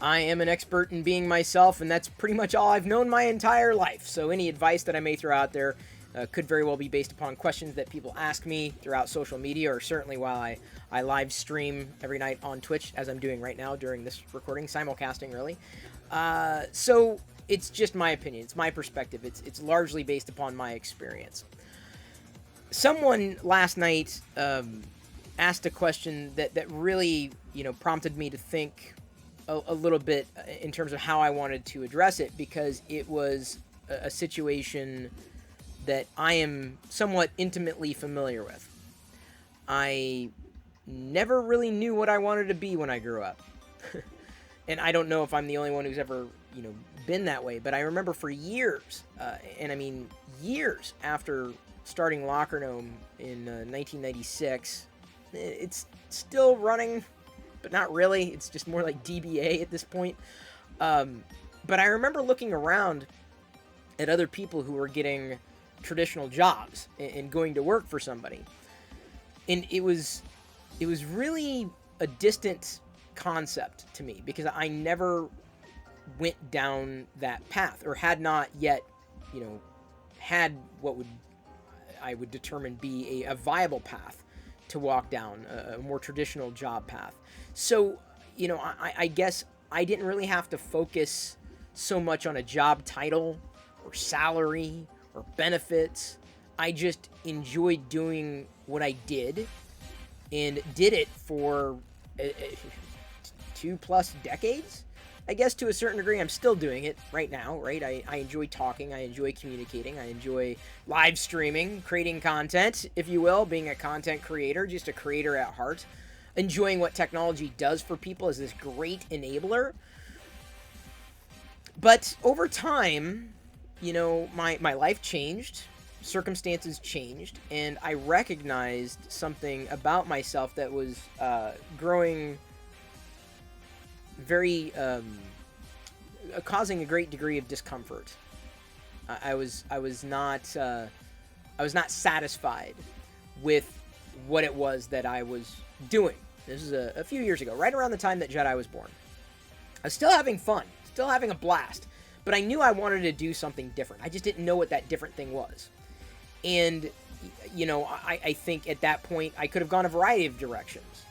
I am an expert in being myself, and that's pretty much all I've known my entire life. So any advice that I may throw out there could very well be based upon questions that people ask me throughout social media, or certainly while I live stream every night on Twitch, as I'm doing right now during this recording, simulcasting really. So it's just my opinion. It's my perspective. It's largely based upon my experience. Someone last night asked a question that really, prompted me to think a little bit in terms of how I wanted to address it, because it was a situation that I am somewhat intimately familiar with. I never really knew what I wanted to be when I grew up. And I don't know if I'm the only one who's ever, been that way, but I remember for years, and I mean years after starting Locker Gnome in 1996, it's still running, but not really. It's just more like DBA at this point. But I remember looking around at other people who were getting traditional jobs and going to work for somebody. And it was really a distant concept to me, because I never went down that path, or had not yet, had what I would determine be a viable path to walk down, a more traditional job path. So, I guess I didn't really have to focus so much on a job title or salary or benefits. I just enjoyed doing what I did, and did it for 2+ decades. I guess to a certain degree, I'm still doing it right now, right? I enjoy talking, I enjoy communicating, I enjoy live streaming, creating content, if you will, being a content creator, just a creator at heart, enjoying what technology does for people as this great enabler. But over time, my life changed, circumstances changed, and I recognized something about myself that was growing very causing a great degree of discomfort. I was not satisfied with what it was that I was doing. This is a few years ago, right around the time that Jedi was born. I was still having fun, still having a blast, but I knew I wanted to do something different. I just didn't know what that different thing was. And, I think at that point I could have gone a variety of directions.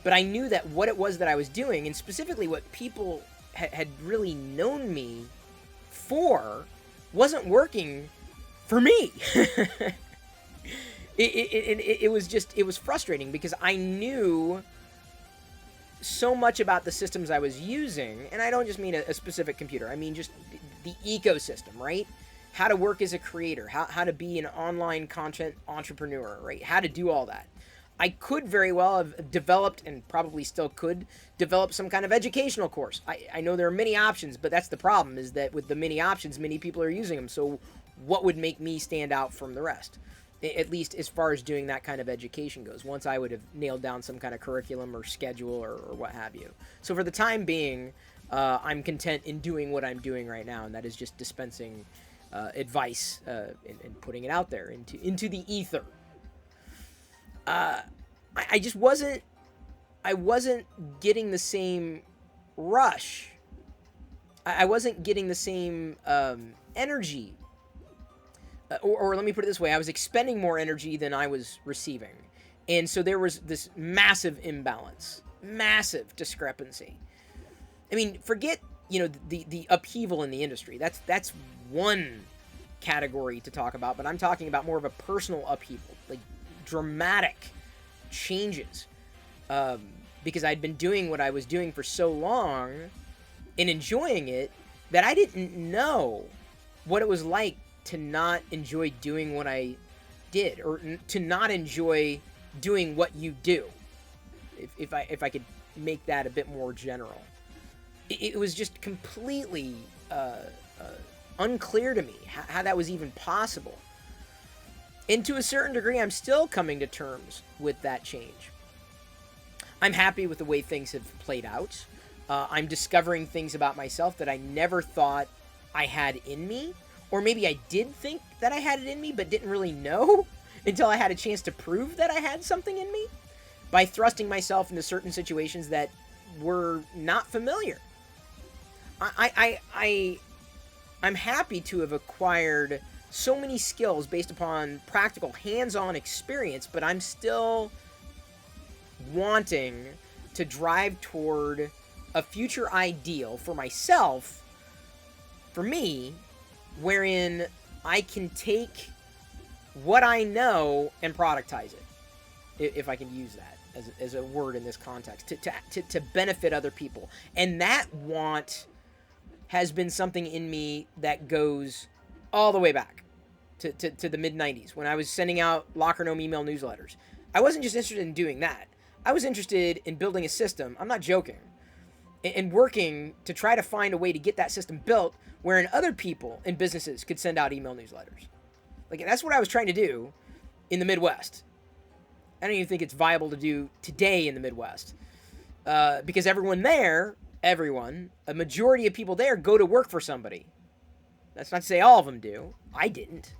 But I knew that what it was that I was doing, and specifically what people had really known me for, wasn't working for me. It was frustrating, because I knew so much about the systems I was using, and I don't just mean a specific computer. I mean just the ecosystem, right? How to work as a creator, how to be an online content entrepreneur, right? How to do all that. I could very well have developed, and probably still could, develop some kind of educational course. I know there are many options, but that's the problem, is that with the many options, many people are using them. So what would make me stand out from the rest? At least as far as doing that kind of education goes, once I would have nailed down some kind of curriculum or schedule or what have you. So for the time being, I'm content in doing what I'm doing right now, and that is just dispensing advice and putting it out there into the ether. I just wasn't getting the same rush. I wasn't getting the same energy. Or let me put it this way, I was expending more energy than I was receiving. And so there was this massive imbalance, massive discrepancy. I mean, forget, the upheaval in the industry. That's one category to talk about, but I'm talking about more of a personal upheaval, like dramatic changes, because I'd been doing what I was doing for so long and enjoying it that I didn't know what it was like to not enjoy doing what I did, or to not enjoy doing what you do, if I could make that a bit more general. It was just completely unclear to me how that was even possible. And to a certain degree, I'm still coming to terms with that change. I'm happy with the way things have played out. I'm discovering things about myself that I never thought I had in me. Or maybe I did think that I had it in me, but didn't really know until I had a chance to prove that I had something in me by thrusting myself into certain situations that were not familiar. I'm happy to have acquired so many skills based upon practical hands-on experience, but I'm still wanting to drive toward a future ideal for myself, for me, wherein I can take what I know and productize it, if I can use that as a word in this context, to benefit other people. And that want has been something in me that goes all the way back to the mid-90s when I was sending out Locker Gnome email newsletters. I wasn't just interested in doing that. I was interested in building a system, I'm not joking, and working to try to find a way to get that system built wherein other people and businesses could send out email newsletters. Like, that's what I was trying to do in the Midwest. I don't even think it's viable to do today in the Midwest. Because a majority of people there go to work for somebody. That's not to say all of them do. I didn't.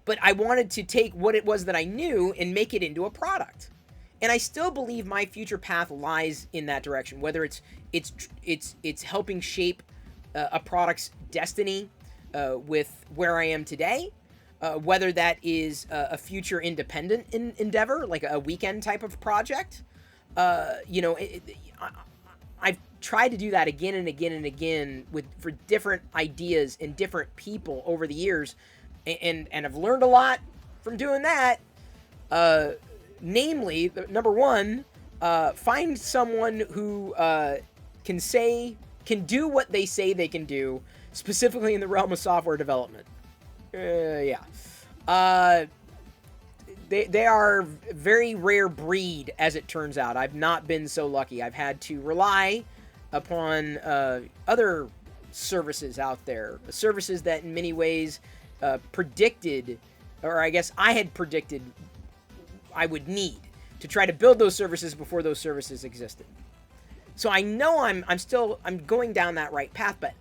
But I wanted to take what it was that I knew and make it into a product. And I still believe my future path lies in that direction, whether it's helping shape a product's destiny with where I am today, whether that is a future independent endeavor, like a weekend type of project. I've tried to do that again and again and again for different ideas and different people over the years, and I've learned a lot from doing that. Namely, number one, find someone who can do what they say they can do, specifically in the realm of software development. They are very rare breed, as it turns out. I've not been so lucky. I've had to rely upon other services out there, services that in many ways predicted, or I guess I had predicted I would need to try to build those services before those services existed. So I know I'm going down that right path, but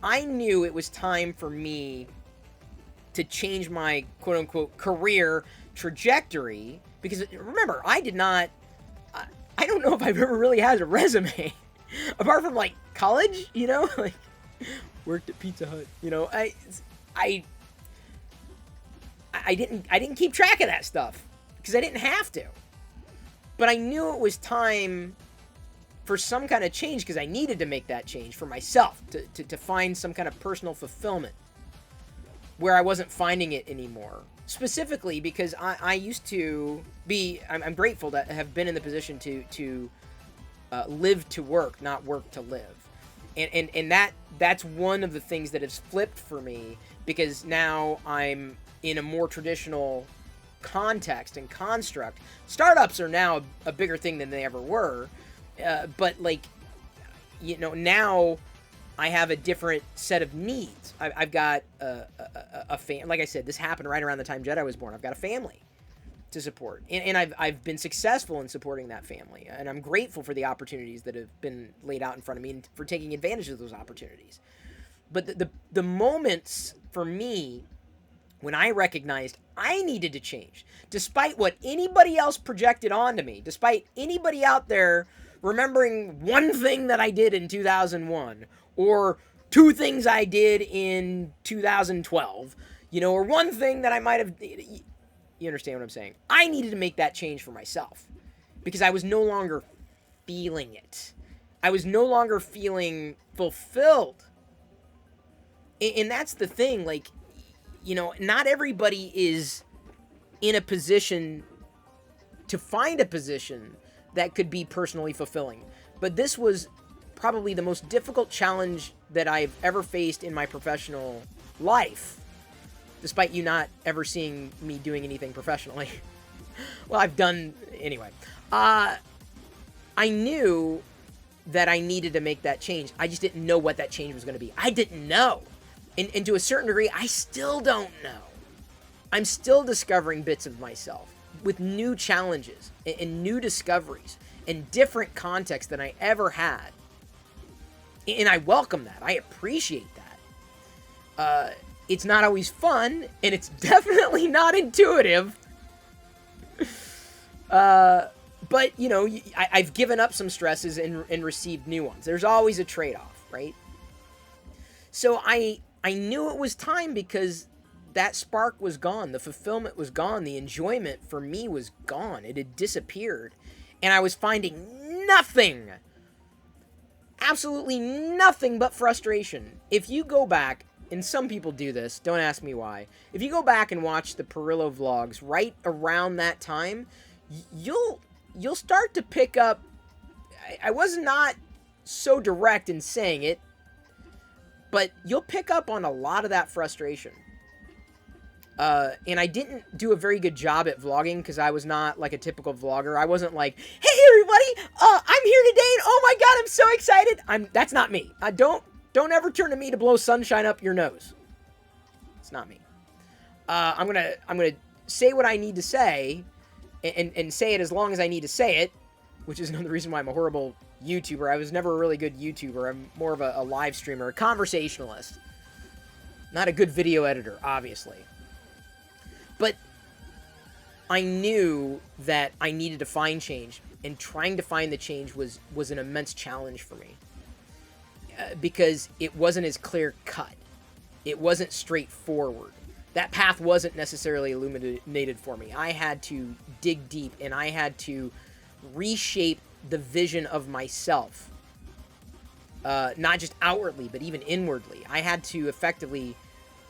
I knew it was time for me to change my quote-unquote career trajectory, because remember, I don't know if I've ever really had a resume apart from like college, like worked at Pizza Hut, I didn't keep track of that stuff because I didn't have to. But I knew it was time for some kind of change because I needed to make that change for myself to find some kind of personal fulfillment where I wasn't finding it anymore. Specifically because I used to be, I'm grateful to have been in the position to live to work, not work to live. And that's one of the things that has flipped for me, because now I'm in a more traditional context and construct. Startups are now a bigger thing than they ever were. But now I have a different set of needs. I've got a family. Like I said, this happened right around the time Jedi was born. I've got a family to support, and I've been successful in supporting that family, and I'm grateful for the opportunities that have been laid out in front of me and for taking advantage of those opportunities. But the moments for me when I recognized I needed to change, despite what anybody else projected onto me, despite anybody out there remembering one thing that I did in 2001, or two things I did in 2012, or one thing that I might have... You understand what I'm saying? I needed to make that change for myself because I was no longer feeling it. I was no longer feeling fulfilled. And that's the thing, not everybody is in a position to find a position that could be personally fulfilling. But this was probably the most difficult challenge that I've ever faced in my professional life, despite you not ever seeing me doing anything professionally. Well, I've done... Anyway. I knew that I needed to make that change. I just didn't know what that change was going to be. I didn't know. And to a certain degree, I still don't know. I'm still discovering bits of myself with new challenges and new discoveries and different contexts than I ever had. And I welcome that. I appreciate that. It's not always fun, and it's definitely not intuitive. But But, you know, I've given up some stresses and received new ones. There's always a trade-off, right? So I knew it was time because that spark was gone. The fulfillment was gone. The enjoyment for me was gone. It had disappeared. And I was finding nothing, absolutely nothing but frustration. If you go back, and some people do this, don't ask me why. If you go back and watch the Pirillo vlogs right around that time, you'll start to pick up. I was not so direct in saying it, but you'll pick up on a lot of that frustration. And I didn't do a very good job at vlogging because I was not like a typical vlogger. I wasn't like, hey everybody, I'm here today, and oh my god, I'm so excited. That's not me. Don't ever turn to me to blow sunshine up your nose. It's not me. I'm gonna say what I need to say, and say it as long as I need to say it, which is another reason why I'm a horrible YouTuber. I was never a really good YouTuber. I'm more of a live streamer, a conversationalist. Not a good video editor, obviously. But I knew that I needed to find change, and trying to find the change was an immense challenge for me. Because it wasn't as clear-cut. It wasn't straightforward. That path wasn't necessarily illuminated for me. I had to dig deep, and I had to reshape the vision of myself. Not just outwardly, but even inwardly. I had to effectively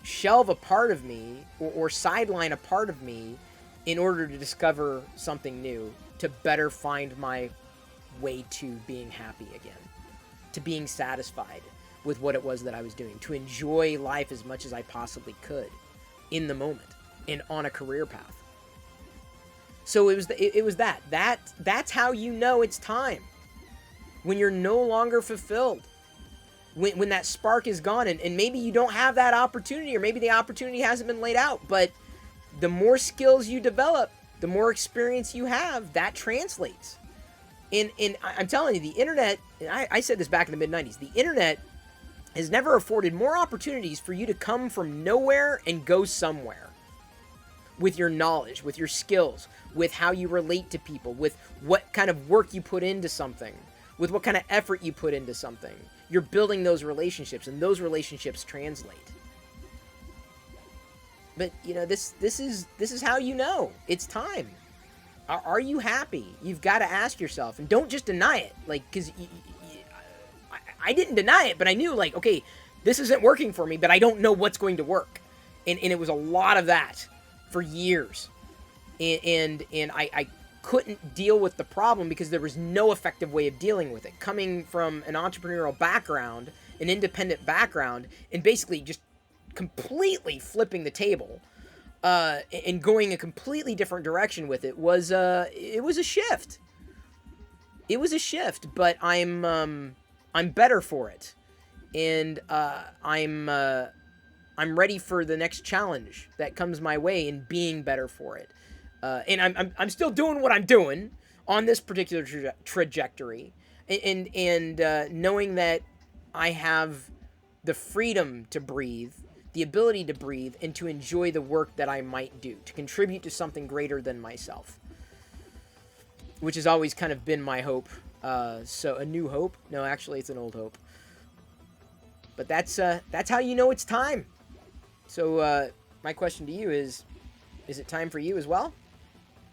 shelve a part of me, or sideline a part of me, in order to discover something new, to better find my way to being happy again, to being satisfied with what it was that I was doing, to enjoy life as much as I possibly could in the moment and on a career path. So it was that's how you know it's time. When you're no longer fulfilled. When that spark is gone, and maybe you don't have that opportunity, or maybe the opportunity hasn't been laid out, but the more skills you develop, the more experience you have, that translates. And I'm telling you, the internet, and I said this back in the mid-90s, the internet has never afforded more opportunities for you to come from nowhere and go somewhere. With your knowledge, with your skills, with how you relate to people, with what kind of work you put into something, with what kind of effort you put into something. You're building those relationships, and those relationships translate. But, you know, this is how you know it's time. Are you happy? You've got to ask yourself, and don't just deny it. Like, because I didn't deny it, but I knew, like, okay, this isn't working for me, but I don't know what's going to work. And it was a lot of that for years. And I couldn't deal with the problem because there was no effective way of dealing with it. Coming from an entrepreneurial background, an independent background, and basically just completely flipping the table and going a completely different direction with it was it was a shift. It was a shift, but I'm better for it, and I'm ready for the next challenge that comes my way in being better for it. And I'm still doing what I'm doing on this particular trajectory, and knowing that I have the freedom to breathe, the ability to breathe, and to enjoy the work that I might do, to contribute to something greater than myself, which has always kind of been my hope. So a new hope? No, actually, it's an old hope. But that's how you know it's time. So my question to you is it time for you as well?